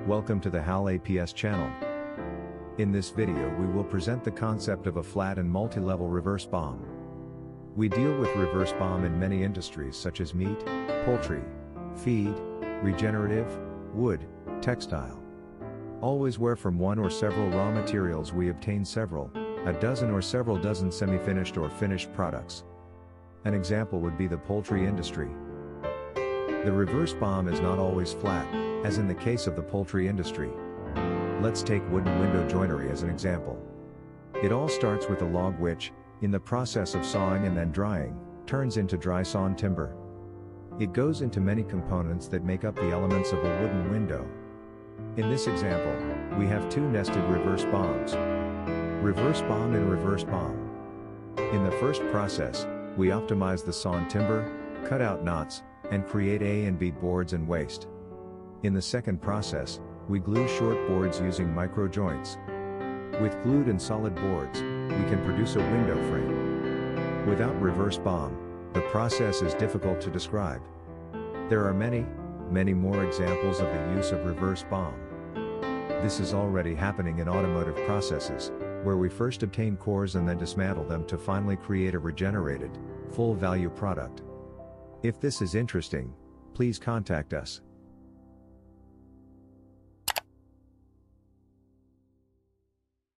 Welcome to the HAL APS channel. In this video we will present the concept of a flat and multi-level reverse BOM. We deal with reverse BOM in many industries such as meat, poultry, feed, regenerative, wood, textile. Always where from one or several raw materials we obtain a dozen or several dozen semi-finished or finished products. An example would be the poultry industry. The reverse BOM is not always flat, as in the case of the poultry industry. Let's take wooden window joinery as an example. It all starts with a log which, in the process of sawing and then drying, turns into dry sawn timber. It goes into many components that make up the elements of a wooden window. In this example, we have two nested reverse BOMs. Reverse BOM and reverse BOM. In the first process, we optimize the sawn timber, cut out knots, and create A and B boards and waste. In the second process, we glue short boards using micro joints. With glued and solid boards, we can produce a window frame. Without reverse BOM, the process is difficult to describe. There are many more examples of the use of reverse BOM. This is already happening in automotive processes, where we first obtain cores and then dismantle them to finally create a regenerated, full-value product. If this is interesting, please contact us.